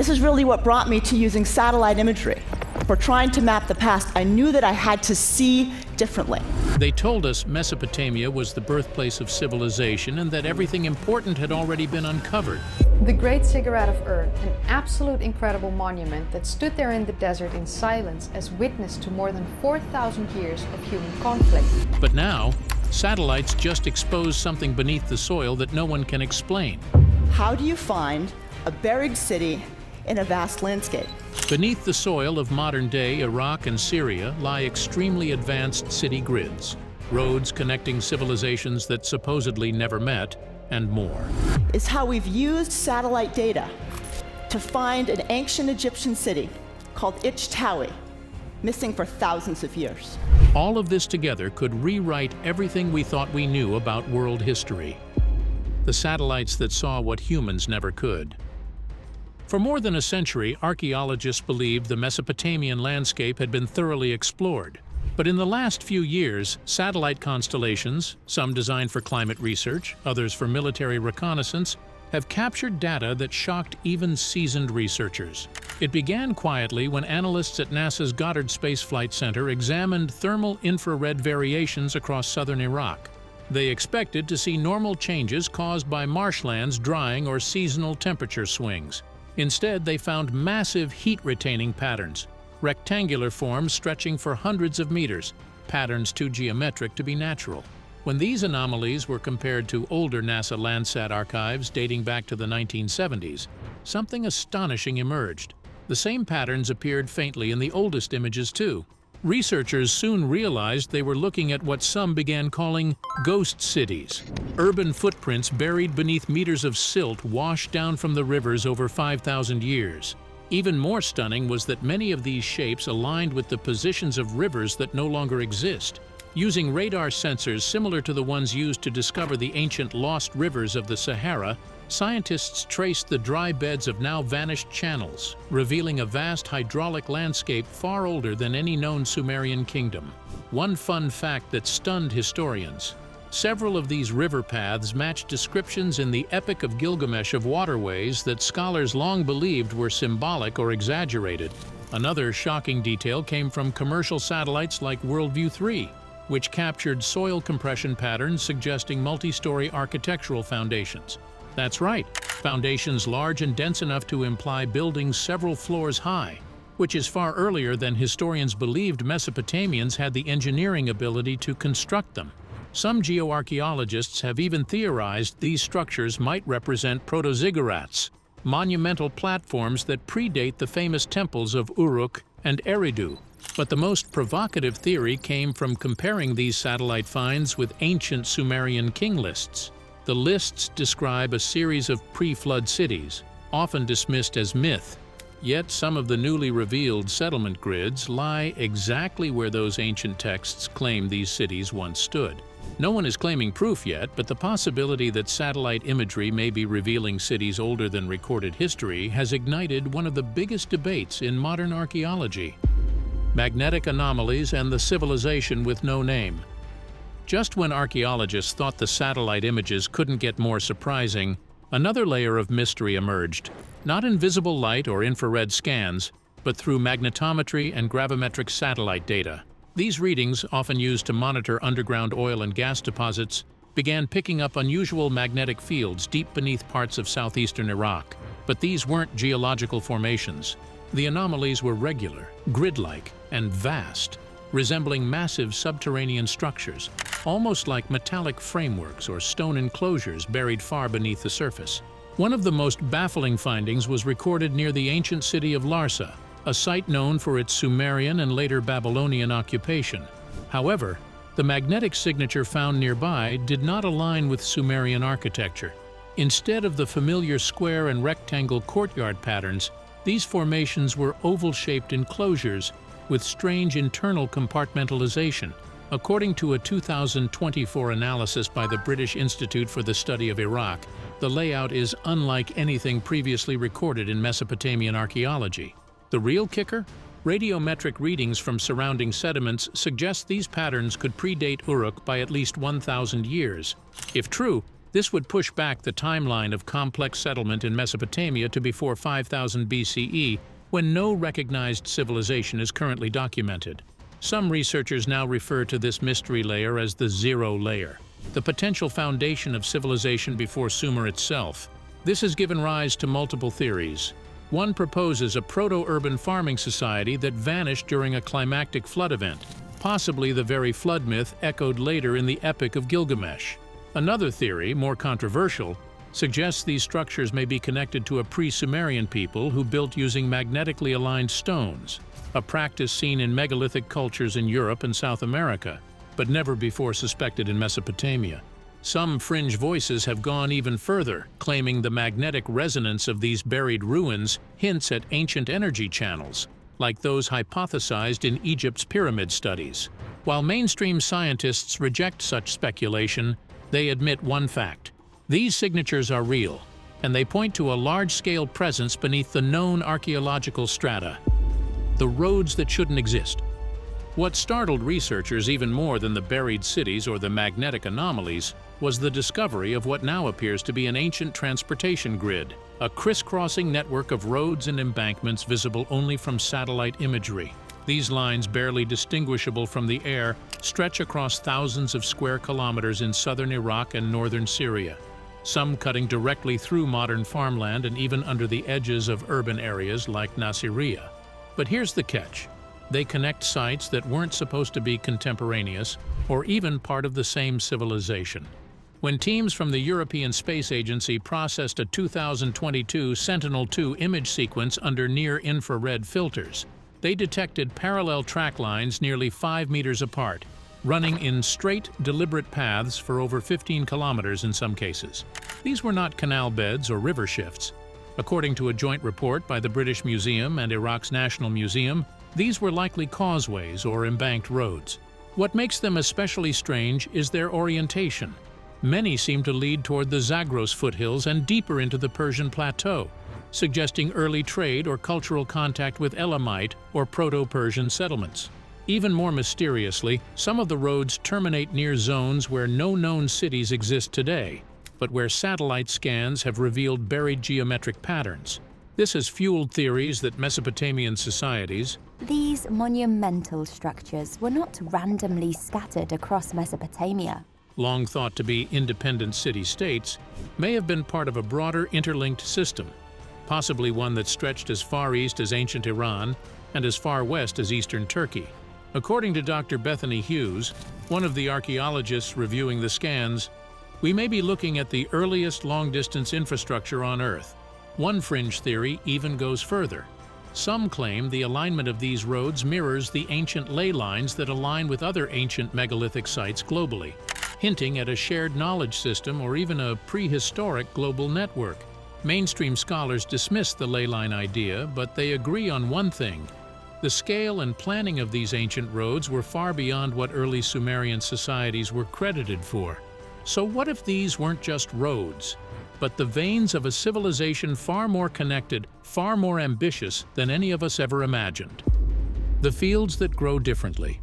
This is really what brought me to using satellite imagery. For trying to map the past, I knew that I had to see differently. They told us Mesopotamia was the birthplace of civilization and that everything important had already been uncovered. The Great Ziggurat of Ur, an absolute incredible monument that stood there in the desert in silence as witness to more than 4,000 years of human conflict. But now, satellites just expose something beneath the soil that no one can explain. How do you find a buried city in a vast landscape? Beneath the soil of modern-day Iraq and Syria lie extremely advanced city grids, roads connecting civilizations that supposedly never met, and more. Is how we've used satellite data to find an ancient Egyptian city called Ich-Tawi, missing for thousands of years. All of this together could rewrite everything we thought we knew about world history. The satellites that saw what humans never could. For more than a century, archaeologists believed the Mesopotamian landscape had been thoroughly explored. But in the last few years, satellite constellations, some designed for climate research, others for military reconnaissance, have captured data that shocked even seasoned researchers. It began quietly when analysts at NASA's Goddard Space Flight Center examined thermal infrared variations across southern Iraq. They expected to see normal changes caused by marshlands drying or seasonal temperature swings. Instead, they found massive heat-retaining patterns, rectangular forms stretching for hundreds of meters, patterns too geometric to be natural. When these anomalies were compared to older NASA Landsat archives dating back to the 1970s, something astonishing emerged. The same patterns appeared faintly in the oldest images too. Researchers soon realized they were looking at what some began calling ghost cities, urban footprints buried beneath meters of silt washed down from the rivers over 5,000 years. Even more stunning was that many of these shapes aligned with the positions of rivers that no longer exist. Using radar sensors similar to the ones used to discover the ancient lost rivers of the Sahara, scientists traced the dry beds of now vanished channels, revealing a vast hydraulic landscape far older than any known Sumerian kingdom. One fun fact that stunned historians: several of these river paths match descriptions in the Epic of Gilgamesh of waterways that scholars long believed were symbolic or exaggerated. Another shocking detail came from commercial satellites like Worldview 3, which captured soil compression patterns suggesting multi-story architectural foundations. That's right, foundations large and dense enough to imply buildings several floors high, which is far earlier than historians believed Mesopotamians had the engineering ability to construct them. Some geoarchaeologists have even theorized these structures might represent proto-ziggurats, monumental platforms that predate the famous temples of Uruk and Eridu. But the most provocative theory came from comparing these satellite finds with ancient Sumerian king lists. The lists describe a series of pre-flood cities, often dismissed as myth. Yet some of the newly revealed settlement grids lie exactly where those ancient texts claim these cities once stood. No one is claiming proof yet, but the possibility that satellite imagery may be revealing cities older than recorded history has ignited one of the biggest debates in modern archaeology: magnetic anomalies and the civilization with no name. Just when archaeologists thought the satellite images couldn't get more surprising, another layer of mystery emerged, not in visible light or infrared scans, but through magnetometry and gravimetric satellite data. These readings, often used to monitor underground oil and gas deposits, began picking up unusual magnetic fields deep beneath parts of southeastern Iraq. But these weren't geological formations. The anomalies were regular, grid-like, and vast, resembling massive subterranean structures, almost like metallic frameworks or stone enclosures buried far beneath the surface. One of the most baffling findings was recorded near the ancient city of Larsa, a site known for its Sumerian and later Babylonian occupation. However, the magnetic signature found nearby did not align with Sumerian architecture. Instead of the familiar square and rectangle courtyard patterns, these formations were oval-shaped enclosures with strange internal compartmentalization. According to a 2024 analysis by the British Institute for the Study of Iraq, the layout is unlike anything previously recorded in Mesopotamian archaeology. The real kicker? Radiometric readings from surrounding sediments suggest these patterns could predate Uruk by at least 1,000 years. If true, This would push back the timeline of complex settlement in Mesopotamia to before 5000 BCE, when no recognized civilization is currently documented. Some researchers now refer to this mystery layer as the zero layer, the potential foundation of civilization before Sumer itself. This has given rise to multiple theories. One proposes a proto-urban farming society that vanished during a climactic flood event, possibly the very flood myth echoed later in the Epic of Gilgamesh. Another theory, more controversial, suggests these structures may be connected to a pre-Sumerian people who built using magnetically aligned stones, a practice seen in megalithic cultures in Europe and South America, but never before suspected in Mesopotamia. Some fringe voices have gone even further, claiming the magnetic resonance of these buried ruins hints at ancient energy channels, like those hypothesized in Egypt's pyramid studies. While mainstream scientists reject such speculation, they admit one fact: these signatures are real, and they point to a large-scale presence beneath the known archaeological strata, the roads that shouldn't exist. What startled researchers even more than the buried cities or the magnetic anomalies was the discovery of what now appears to be an ancient transportation grid, a crisscrossing network of roads and embankments visible only from satellite imagery. These lines, barely distinguishable from the air, stretch across thousands of square kilometers in southern Iraq and northern Syria, some cutting directly through modern farmland and even under the edges of urban areas like Nasiriyah. But here's the catch: they connect sites that weren't supposed to be contemporaneous or even part of the same civilization. When teams from the European Space Agency processed a 2022 Sentinel-2 image sequence under near-infrared filters, they detected parallel track lines nearly 5 meters apart, running in straight, deliberate paths for over 15 kilometers in some cases. These were not canal beds or river shifts. According to a joint report by the British Museum and Iraq's National Museum, these were likely causeways or embanked roads. What makes them especially strange is their orientation. Many seem to lead toward the Zagros foothills and deeper into the Persian plateau, suggesting early trade or cultural contact with Elamite or Proto-Persian settlements. Even more mysteriously, some of the roads terminate near zones where no known cities exist today, but where satellite scans have revealed buried geometric patterns. This has fueled theories that Mesopotamian societies, these monumental structures were not randomly scattered across Mesopotamia. long thought to be independent city-states, may have been part of a broader interlinked system, possibly one that stretched as far east as ancient Iran and as far west as eastern Turkey. According to Dr. Bethany Hughes, one of the archaeologists reviewing the scans, we may be looking at the earliest long-distance infrastructure on Earth. One fringe theory even goes further. Some claim the alignment of these roads mirrors the ancient ley lines that align with other ancient megalithic sites globally, hinting at a shared knowledge system or even a prehistoric global network. Mainstream scholars dismiss the ley line idea, but they agree on one thing: the scale and planning of these ancient roads were far beyond what early Sumerian societies were credited for. So what if these weren't just roads, but the veins of a civilization far more connected, far more ambitious than any of us ever imagined? The fields that grow differently.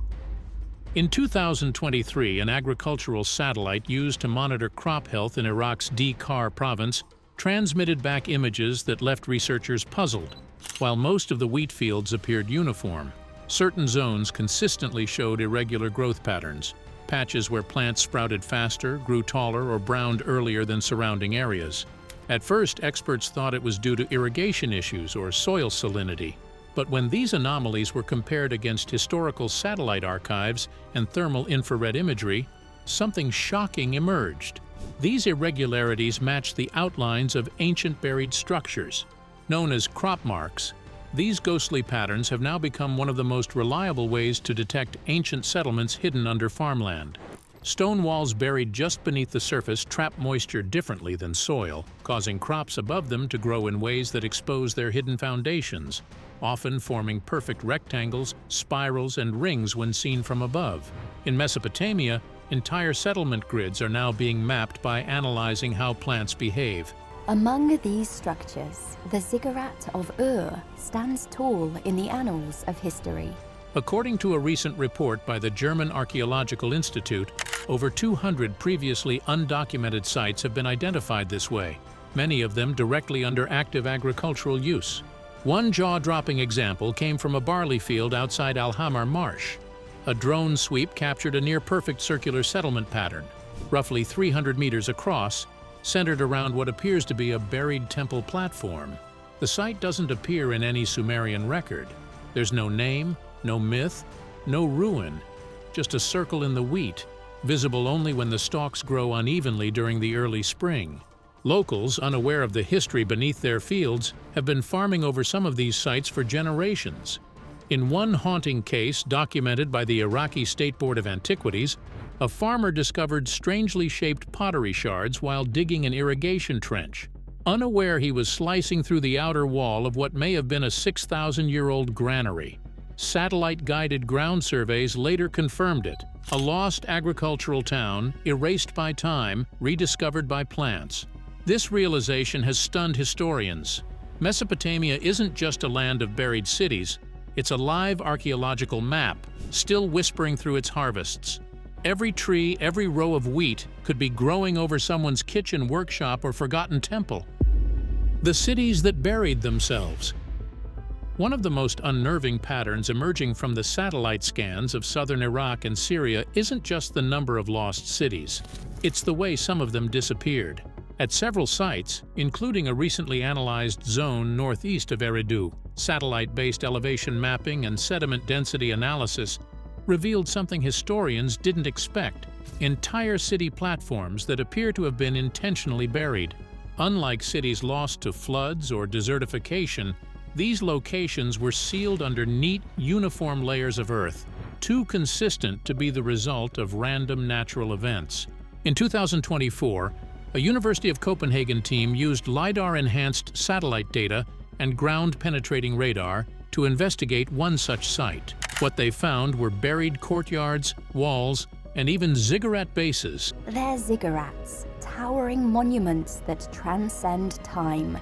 In 2023, an agricultural satellite used to monitor crop health in Iraq's Decoded province transmitted back images that left researchers puzzled. While most of the wheat fields appeared uniform, certain zones consistently showed irregular growth patterns, patches where plants sprouted faster, grew taller, or browned earlier than surrounding areas. At first, experts thought it was due to irrigation issues or soil salinity. But when these anomalies were compared against historical satellite archives and thermal infrared imagery, something shocking emerged. These irregularities matched the outlines of ancient buried structures. Known as crop marks, these ghostly patterns have now become one of the most reliable ways to detect ancient settlements hidden under farmland. Stone walls buried just beneath the surface trap moisture differently than soil, causing crops above them to grow in ways that expose their hidden foundations, often forming perfect rectangles, spirals, and rings when seen from above. In Mesopotamia, entire settlement grids are now being mapped by analyzing how plants behave. Among these structures, the ziggurat of Ur stands tall in the annals of history. According to a recent report by the German Archaeological Institute, over 200 previously undocumented sites have been identified this way, many of them directly under active agricultural use. One jaw-dropping example came from a barley field outside Alhamar Marsh. A drone sweep captured a near-perfect circular settlement pattern, roughly 300 meters across, centered around what appears to be a buried temple platform. The site doesn't appear in any Sumerian record. There's no name, no myth, no ruin, just a circle in the wheat, visible only when the stalks grow unevenly during the early spring. Locals, unaware of the history beneath their fields, have been farming over some of these sites for generations. In one haunting case documented by the Iraqi State Board of Antiquities, a farmer discovered strangely shaped pottery shards while digging an irrigation trench. Unaware he was slicing through the outer wall of what may have been a 6,000-year-old granary. Satellite-guided ground surveys later confirmed it, a lost agricultural town, erased by time, rediscovered by plants. This realization has stunned historians. Mesopotamia isn't just a land of buried cities, it's a live archaeological map, still whispering through its harvests. Every tree, every row of wheat could be growing over someone's kitchen workshop or forgotten temple. The cities that buried themselves. One of the most unnerving patterns emerging from the satellite scans of southern Iraq and Syria isn't just the number of lost cities. It's the way some of them disappeared. At several sites, including a recently analyzed zone northeast of Eridu, satellite-based elevation mapping and sediment density analysis revealed something historians didn't expect: entire city platforms that appear to have been intentionally buried. Unlike cities lost to floods or desertification, these locations were sealed under neat, uniform layers of earth, too consistent to be the result of random natural events. In 2024, a University of Copenhagen team used LiDAR-enhanced satellite data and ground-penetrating radar to investigate one such site. What they found were buried courtyards, walls, and even ziggurat bases. They're ziggurats, towering monuments that transcend time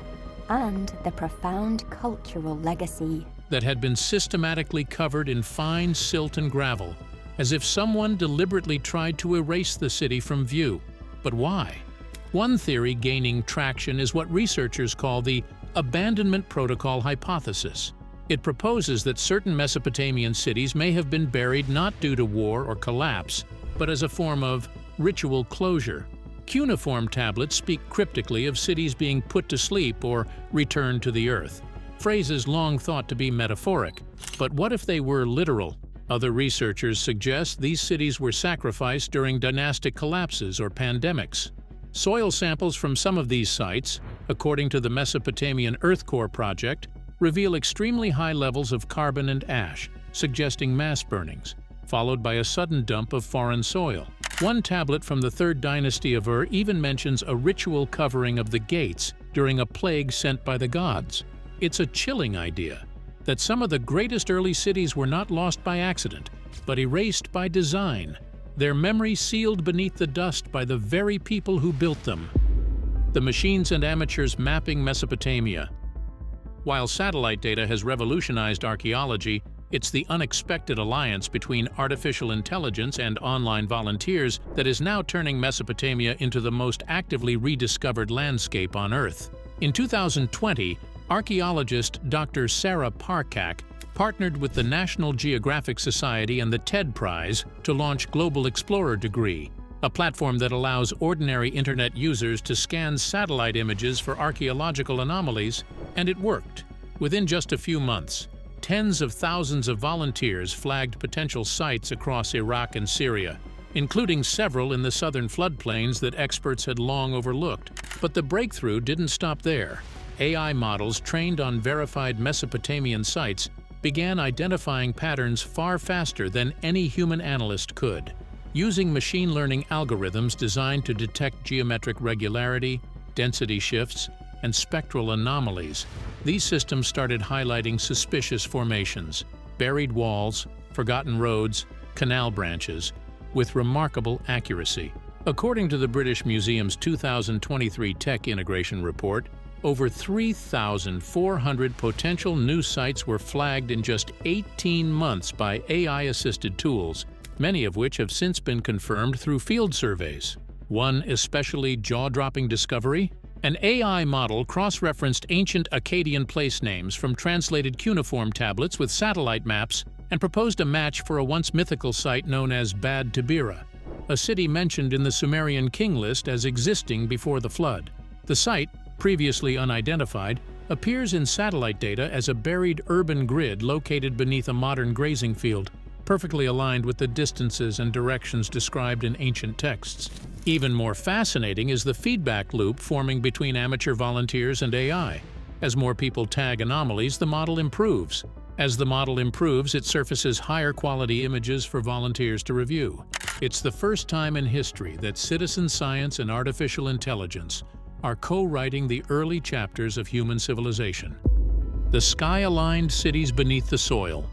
and the profound cultural legacy That had been systematically covered in fine silt and gravel, as if someone deliberately tried to erase the city from view. But why? One theory gaining traction is what researchers call the abandonment protocol hypothesis. It proposes that certain Mesopotamian cities may have been buried not due to war or collapse, but as a form of ritual closure. Cuneiform tablets speak cryptically of cities being put to sleep or returned to the earth, phrases long thought to be metaphoric. But what if they were literal? Other researchers suggest these cities were sacrificed during dynastic collapses or pandemics. Soil samples from some of these sites, according to the Mesopotamian Earth Core Project, reveal extremely high levels of carbon and ash, suggesting mass burnings, followed by a sudden dump of foreign soil. One tablet from the 3rd dynasty of Ur even mentions a ritual covering of the gates during a plague sent by the gods. It's a chilling idea that some of the greatest early cities were not lost by accident, but erased by design, their memory sealed beneath the dust by the very people who built them. The machines and amateurs mapping Mesopotamia. While satellite data has revolutionized archaeology, it's the unexpected alliance between artificial intelligence and online volunteers that is now turning Mesopotamia into the most actively rediscovered landscape on Earth. In 2020, archaeologist Dr. Sarah Parcak partnered with the National Geographic Society and the TED Prize to launch Global Explorer Degree, a platform that allows ordinary internet users to scan satellite images for archaeological anomalies, and it worked. Within just a few months, tens of thousands of volunteers flagged potential sites across Iraq and Syria, including several in the southern floodplains that experts had long overlooked. But the breakthrough didn't stop there. AI models trained on verified Mesopotamian sites began identifying patterns far faster than any human analyst could. Using machine learning algorithms designed to detect geometric regularity, density shifts, and spectral anomalies, these systems started highlighting suspicious formations, buried walls, forgotten roads, canal branches, with remarkable accuracy. According to the British Museum's 2023 Tech Integration Report, over 3,400 potential new sites were flagged in just 18 months by AI-assisted tools, many of which have since been confirmed through field surveys. One especially jaw-dropping discovery: an AI model cross-referenced ancient Akkadian place names from translated cuneiform tablets with satellite maps and proposed a match for a once mythical site known as Bad Tabira, a city mentioned in the Sumerian king list as existing before the flood. The site, previously unidentified, appears in satellite data as a buried urban grid located beneath a modern grazing field, perfectly aligned with the distances and directions described in ancient texts. Even more fascinating is the feedback loop forming between amateur volunteers and AI. As more people tag anomalies, the model improves. As the model improves, it surfaces higher quality images for volunteers to review. It's the first time in history that citizen science and artificial intelligence are co-writing the early chapters of human civilization. The sky-aligned cities beneath the soil.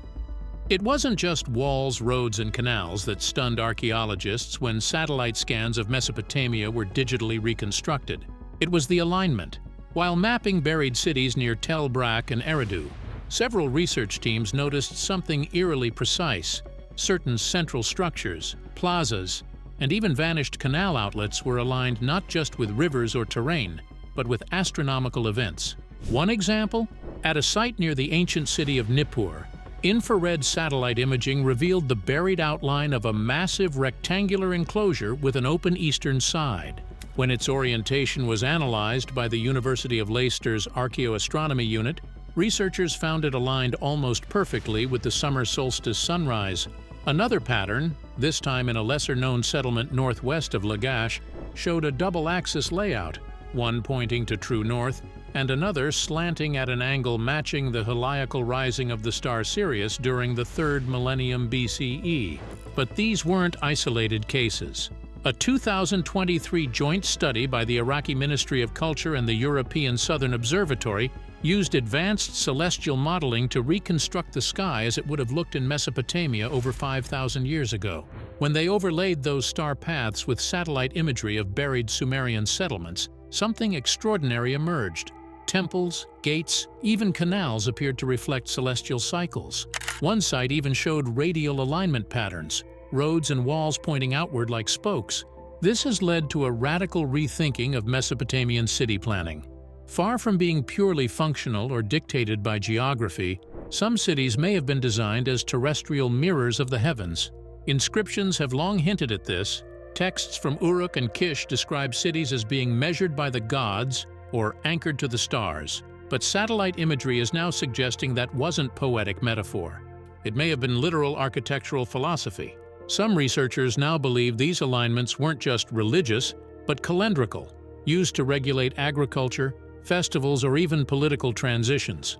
It wasn't just walls, roads, and canals that stunned archaeologists when satellite scans of Mesopotamia were digitally reconstructed. It was the alignment. While mapping buried cities near Tel Brak and Eridu, several research teams noticed something eerily precise. Certain central structures, plazas, and even vanished canal outlets were aligned not just with rivers or terrain, but with astronomical events. One example? At a site near the ancient city of Nippur, infrared satellite imaging revealed the buried outline of a massive rectangular enclosure with an open eastern side. When its orientation was analyzed by the University of Leicester's Archaeoastronomy Unit, researchers found it aligned almost perfectly with the summer solstice sunrise. Another pattern, this time in a lesser-known settlement northwest of Lagash, showed a double-axis layout, one pointing to true north and another slanting at an angle matching the heliacal rising of the star Sirius during the 3rd millennium BCE. But these weren't isolated cases. A 2023 joint study by the Iraqi Ministry of Culture and the European Southern Observatory used advanced celestial modeling to reconstruct the sky as it would have looked in Mesopotamia over 5,000 years ago. When they overlaid those star paths with satellite imagery of buried Sumerian settlements, something extraordinary emerged. Temples, gates, even canals appeared to reflect celestial cycles. One site even showed radial alignment patterns, roads and walls pointing outward like spokes. This has led to a radical rethinking of Mesopotamian city planning. Far from being purely functional or dictated by geography, some cities may have been designed as terrestrial mirrors of the heavens. Inscriptions have long hinted at this. Texts from Uruk and Kish describe cities as being measured by the gods or anchored to the stars. But satellite imagery is now suggesting that wasn't poetic metaphor. It may have been literal architectural philosophy. Some researchers now believe these alignments weren't just religious, but calendrical, used to regulate agriculture, festivals, or even political transitions.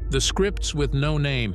The scripts with no name.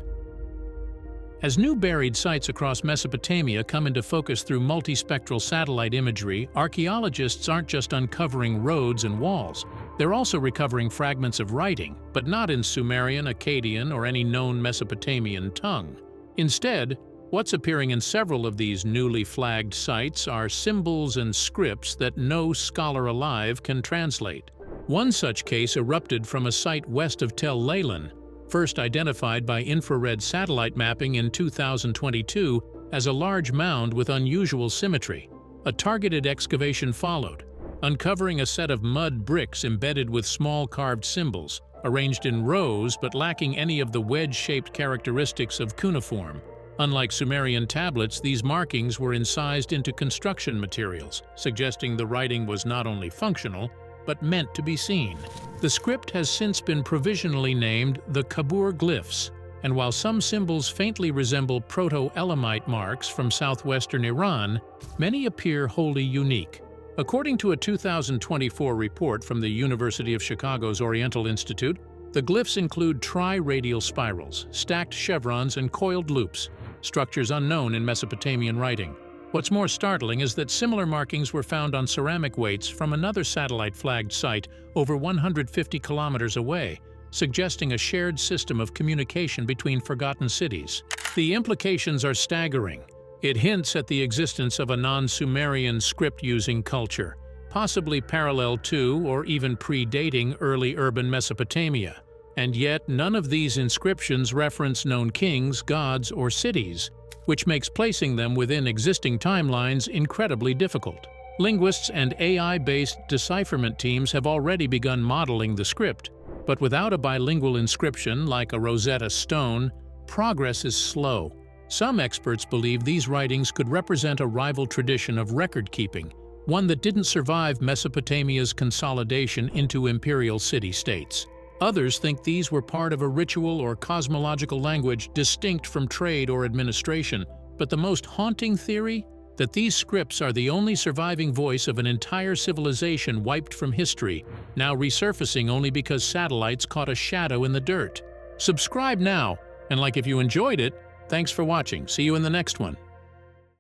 As new buried sites across Mesopotamia come into focus through multispectral satellite imagery, archaeologists aren't just uncovering roads and walls. They're also recovering fragments of writing, but not in Sumerian, Akkadian, or any known Mesopotamian tongue. Instead, what's appearing in several of these newly flagged sites are symbols and scripts that no scholar alive can translate. One such case erupted from a site west of Tel Leilan, first identified by infrared satellite mapping in 2022 as a large mound with unusual symmetry. A targeted excavation followed, uncovering a set of mud bricks embedded with small carved symbols, arranged in rows but lacking any of the wedge-shaped characteristics of cuneiform. Unlike Sumerian tablets, these markings were incised into construction materials, suggesting the writing was not only functional, but meant to be seen. The script has since been provisionally named the Kabur glyphs, and while some symbols faintly resemble Proto-Elamite marks from southwestern Iran, many appear wholly unique. According to a 2024 report from the University of Chicago's Oriental Institute, the glyphs include tri-radial spirals, stacked chevrons, and coiled loops, structures unknown in Mesopotamian writing. What's more startling is that similar markings were found on ceramic weights from another satellite-flagged site over 150 kilometers away, suggesting a shared system of communication between forgotten cities. The implications are staggering. It hints at the existence of a non-Sumerian script-using culture, possibly parallel to or even predating early urban Mesopotamia. And yet, none of these inscriptions reference known kings, gods, or cities, which makes placing them within existing timelines incredibly difficult. Linguists and AI-based decipherment teams have already begun modeling the script, but without a bilingual inscription like a Rosetta Stone, progress is slow. Some experts believe these writings could represent a rival tradition of record-keeping, one that didn't survive Mesopotamia's consolidation into imperial city-states. Others think these were part of a ritual or cosmological language distinct from trade or administration, but the most haunting theory? That these scripts are the only surviving voice of an entire civilization wiped from history, now resurfacing only because satellites caught a shadow in the dirt. Subscribe now, and like if you enjoyed it, thanks for watching. See you in the next one.